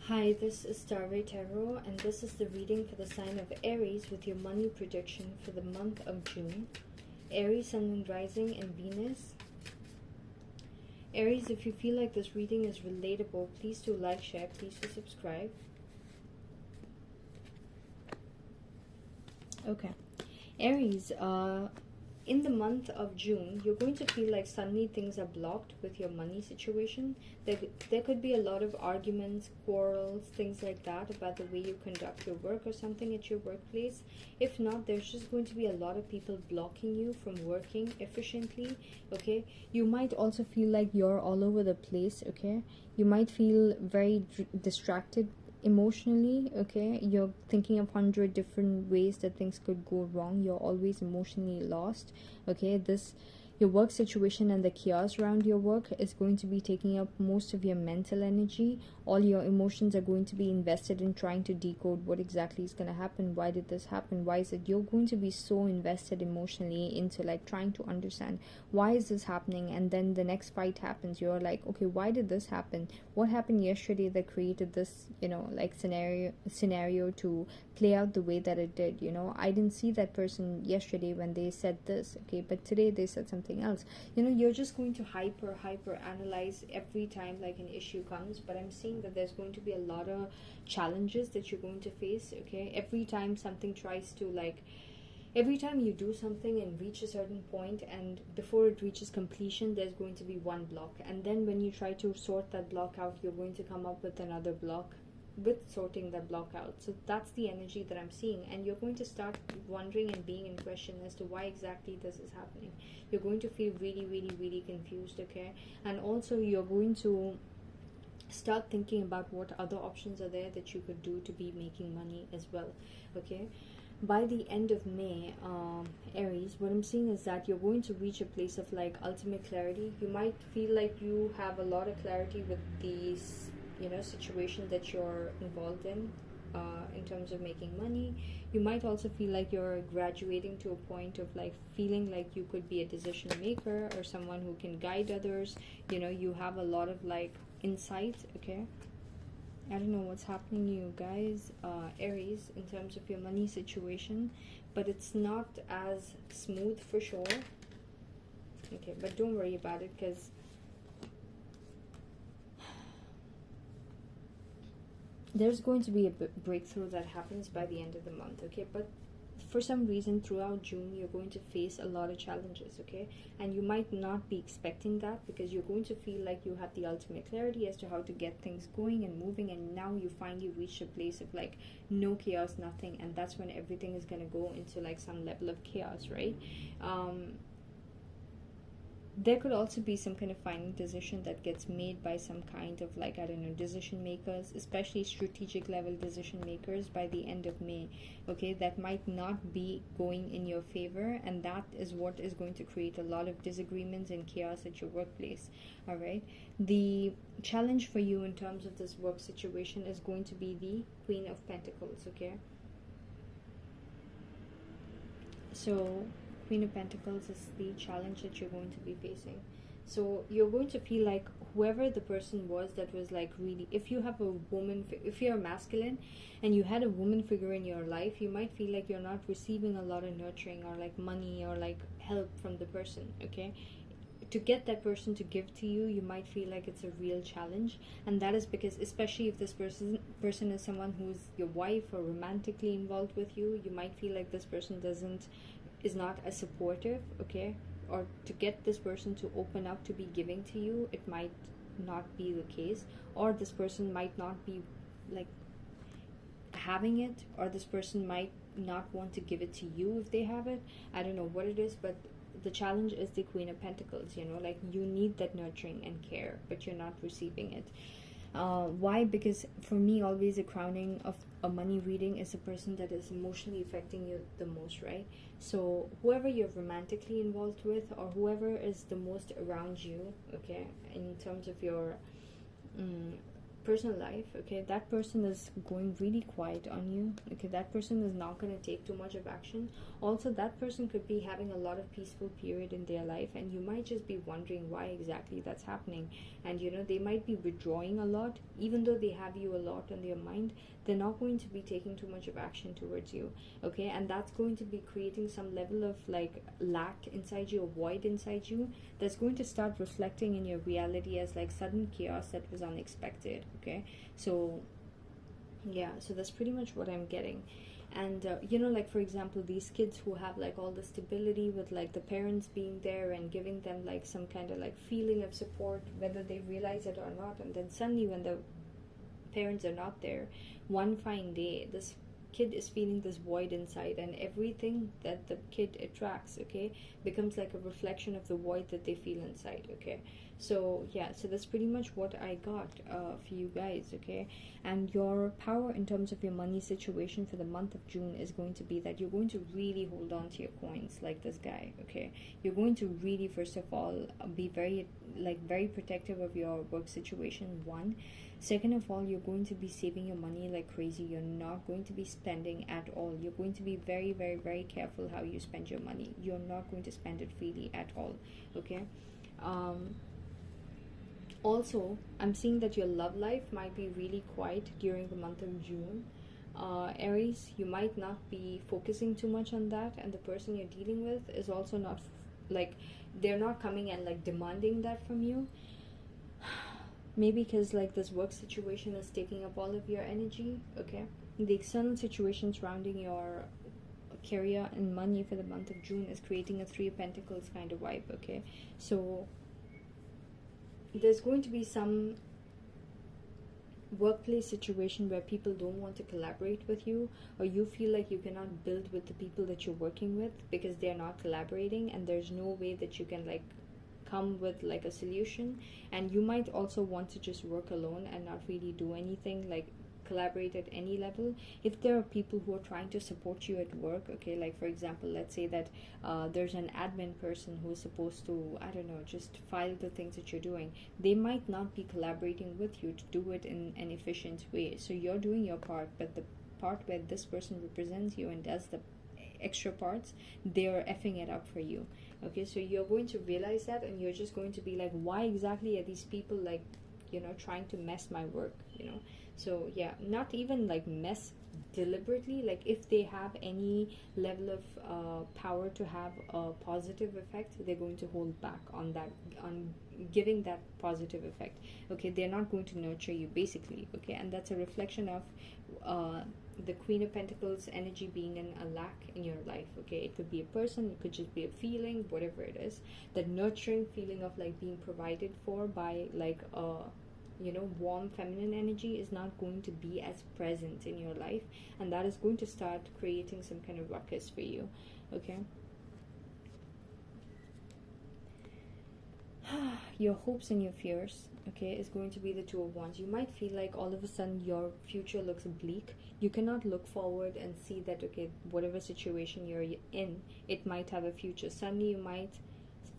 Hi, this is Starway Tarot, and this is the reading for the sign of Aries with your money prediction for the month of June. Aries, Sun, Moon, Rising, and Venus. Aries, if you feel like this reading is relatable, please do like, share, please do subscribe. Okay. Aries, in the month of June, you're going to feel like suddenly things are blocked with your money situation. There could be a lot of arguments, quarrels, things like that about the way you conduct your work or something at your workplace. If not, there's just going to be a lot of people blocking you from working efficiently, okay? You might also feel like you're all over the place, okay? You might feel very distracted emotionally, okay? You're thinking of 100 different ways that things could go wrong. You're always emotionally lost, okay? Your work situation and the chaos around your work is going to be taking up most of your mental energy. All your emotions are going to be invested in trying to decode what exactly is going to happen. Why did this happen? Why is it? You're going to be so invested emotionally into like trying to understand why is this happening, and then the next fight happens. You're like, okay, why did this happen? What happened yesterday that created this, like scenario to play out the way that it did? I didn't see that person yesterday when they said this, okay, but today they said something else. You're just going to hyper analyze every time like an issue comes. But I'm seeing that there's going to be a lot of challenges that you're going to face, okay? Every time you do something and reach a certain point, and before it reaches completion, there's going to be one block, and then when you try to sort that block out, you're going to come up with another block with sorting that block out. So that's the energy that I'm seeing, and you're going to start wondering and being in question as to why exactly this is happening. You're going to feel really, really, really confused, okay? And also you're going to start thinking about what other options are there that you could do to be making money as well, okay? By the end of May, Aries, what I'm seeing is that you're going to reach a place of like ultimate clarity. You might feel like you have a lot of clarity with these situation that you're involved in terms of making money. You might also feel like you're graduating to a point of like feeling like you could be a decision maker or someone who can guide others. You have a lot of like insight, okay? I don't know what's happening to you guys, Aries, in terms of your money situation, but it's not as smooth for sure. Okay, but don't worry about it, because there's going to be a breakthrough that happens by the end of the month, okay? But for some reason throughout June you're going to face a lot of challenges, okay? And you might not be expecting that, because you're going to feel like you have the ultimate clarity as to how to get things going and moving, and now you finally reach a place of like no chaos, nothing, and that's when everything is going to go into like some level of chaos, right? There could also be some kind of final decision that gets made by some kind of like, I don't know, decision makers, especially strategic level decision makers by the end of May, okay? That might not be going in your favor, and that is what is going to create a lot of disagreements and chaos at your workplace, all right? The challenge for you in terms of this work situation is going to be the Queen of Pentacles, okay? So Queen of Pentacles is the challenge that you're going to be facing. So you're going to feel like whoever the person was that was like really, if you have a woman, if you're masculine and you had a woman figure in your life, you might feel like you're not receiving a lot of nurturing or like money or like help from the person, okay? To get that person to give to you, you might feel like it's a real challenge, and that is because, especially if this person is someone who's your wife or romantically involved with you, you might feel like this person is not as supportive, okay? Or to get this person to open up to be giving to you, it might not be the case, or this person might not be like having it, or this person might not want to give it to you if they have it. I don't know what it is, but the challenge is the Queen of Pentacles, like you need that nurturing and care, but you're not receiving it. Why? Because for me, always a crowning of a money reading is a person that is emotionally affecting you the most, right? So whoever you're romantically involved with, or whoever is the most around you, okay, in terms of your personal life, okay, that person is going really quiet on you. Okay, that person is not going to take too much of action. Also, that person could be having a lot of peaceful period in their life, and you might just be wondering why exactly that's happening. And they might be withdrawing a lot, even though they have you a lot on their mind. They're not going to be taking too much of action towards you. Okay, and that's going to be creating some level of like lack inside you, a void inside you, that's going to start reflecting in your reality as like sudden chaos that was unexpected. Okay, so yeah, so that's pretty much what I'm getting. And like for example, these kids who have like all the stability with like the parents being there and giving them like some kind of like feeling of support, whether they realize it or not, and then suddenly when the parents are not there, one fine day this kid is feeling this void inside, and everything that the kid attracts, okay, becomes like a reflection of the void that they feel inside. Okay, so yeah, so that's pretty much what I got for you guys. Okay, and your power in terms of your money situation for the month of June is going to be that you're going to really hold on to your coins like this guy. Okay, you're going to really, first of all, be very protective of your work situation. One, second of all, you're going to be saving your money like crazy. You're not going to be spending at all. You're going to be very, very, very careful how you spend your money. You're not going to spend it freely at all. Okay, also, I'm seeing that your love life might be really quiet during the month of June. Aries, you might not be focusing too much on that, and the person you're dealing with is also not like, they're not coming and like demanding that from you. Maybe because like this work situation is taking up all of your energy. Okay, the external situation surrounding your career and money for the month of June is creating a Three of Pentacles kind of vibe. Okay, so there's going to be some workplace situation where people don't want to collaborate with you, or you feel like you cannot build with the people that you're working with because they're not collaborating, and there's no way that you can like come with like a solution. And you might also want to just work alone and not really do anything like collaborate at any level. If there are people who are trying to support you at work, okay, like for example, let's say that there's an admin person who is supposed to, I don't know, just file the things that you're doing, they might not be collaborating with you to do it in an efficient way. So you're doing your part, but the part where this person represents you and does the extra parts, they're effing it up for you. Okay, so you're going to realize that, and you're just going to be like, why exactly are these people like trying to mess my work? So yeah, not even like mess deliberately. Like if they have any level of power to have a positive effect, they're going to hold back on that, on giving that positive effect. Okay, they're not going to nurture you basically. Okay, and that's a reflection of the Queen of Pentacles energy being in a lack in your life. Okay, it could be a person, it could just be a feeling, whatever it is, that nurturing feeling of like being provided for by like a warm feminine energy is not going to be as present in your life, and that is going to start creating some kind of ruckus for you. Okay, your hopes and your fears, okay, is going to be the Two of Wands. You might feel like all of a sudden your future looks bleak. You cannot look forward and see that, okay, whatever situation you're in, it might have a future. Suddenly you might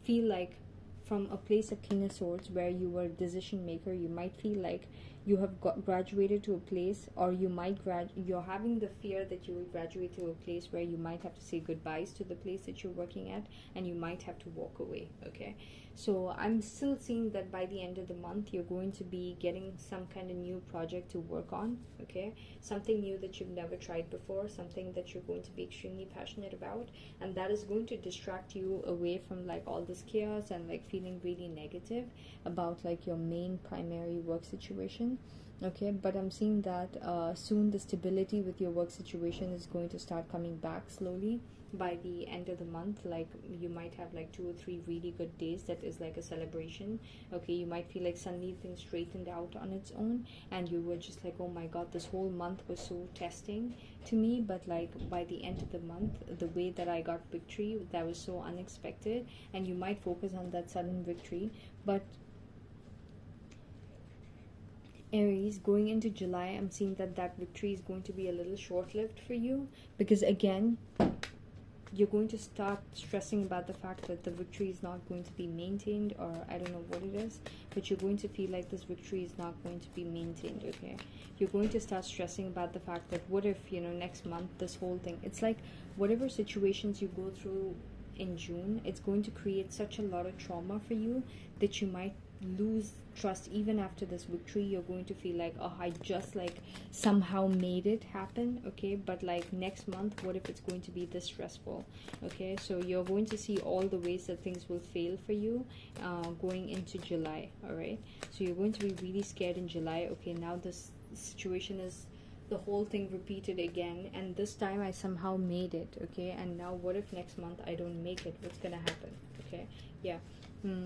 feel like, from a place of King of Swords where you were a decision maker, you might feel like you have graduated to a place, or you might you're having the fear that you will graduate to a place where you might have to say goodbyes to the place that you're working at, and you might have to walk away. Okay, so I'm still seeing that by the end of the month you're going to be getting some kind of new project to work on. Okay, something new that you've never tried before, something that you're going to be extremely passionate about, and that is going to distract you away from like all this chaos and like feeling really negative about like your main primary work situation. Okay, but I'm seeing that soon the stability with your work situation is going to start coming back slowly by the end of the month. Like you might have like 2 or 3 really good days that is like a celebration. Okay, you might feel like suddenly things straightened out on its own, and you were just like, oh my god, this whole month was so testing to me, but like by the end of the month, the way that I got victory, that was so unexpected, and you might focus on that sudden victory. But Aries, going into July, I'm seeing that victory is going to be a little short-lived for you, because again, you're going to start stressing about the fact that the victory is not going to be maintained, or I don't know what it is, but you're going to feel like this victory is not going to be maintained. Okay, you're going to start stressing about the fact that what if, you know, next month this whole thing, it's like whatever situations you go through in June, it's going to create such a lot of trauma for you that you might lose trust. Even after this victory, you're going to feel like, oh, I just like somehow made it happen. Okay, but like next month, what if it's going to be this stressful? Okay, so you're going to see all the ways that things will fail for you going into July. All right, so you're going to be really scared in July. Okay, now this situation is the whole thing repeated again, and this time I somehow made it. Okay, and now what if next month I don't make it? What's gonna happen? Okay, yeah.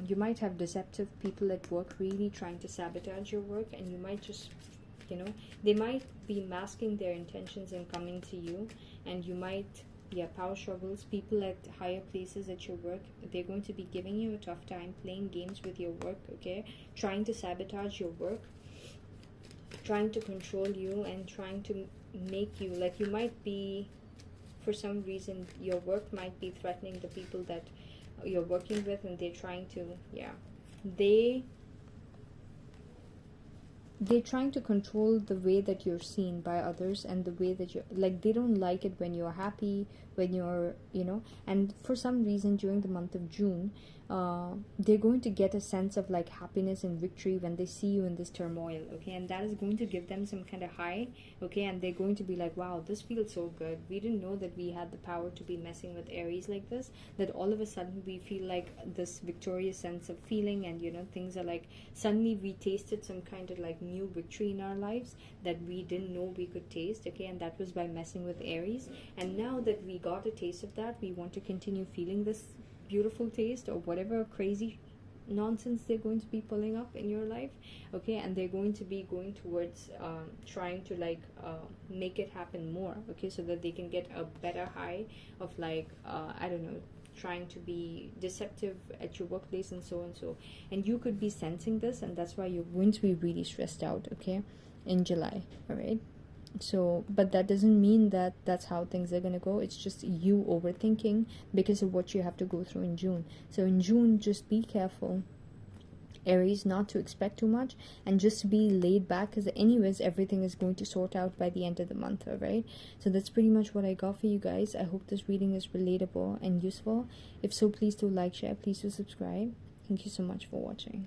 You might have deceptive people at work really trying to sabotage your work, and you might just, you know, they might be masking their intentions and coming to you, and you might, yeah, power struggles. People at higher places at your work, they're going to be giving you a tough time, playing games with your work. Okay, trying to sabotage your work, trying to control you, and trying to make you, like, you might be, for some reason your work might be threatening the people that you're working with, and they're trying to, yeah, they they're trying to control the way that you're seen by others, and the way that you're, like, they don't like it when you're happy, when you're, you know. And for some reason during the month of June, they're going to get a sense of like happiness and victory when they see you in this turmoil. Okay, and that is going to give them some kind of high. Okay, and they're going to be like, wow, this feels so good. We didn't know that we had the power to be messing with Aries like this, that all of a sudden we feel like this victorious sense of feeling, and you know, things are like, suddenly we tasted some kind of like new victory in our lives that we didn't know we could taste. Okay, and that was by messing with Aries. And now that we got a taste of that, we want to continue feeling this beautiful taste, or whatever crazy nonsense they're going to be pulling up in your life. Okay, and they're going to be going towards trying to like make it happen more. Okay, so that they can get a better high of like I don't know, trying to be deceptive at your workplace, and so and so. And you could be sensing this, and that's why you're going to be really stressed out. Okay, in July. All right, so, but that doesn't mean that that's how things are going to go. It's just you overthinking because of what you have to go through in June. So in June, just be careful, Aries, not to expect too much, and just to be laid back, because anyways everything is going to sort out by the end of the month. All right, so that's pretty much what I got for you guys. I hope this reading is relatable and useful. If so, please do like, share, please do subscribe. Thank you so much for watching.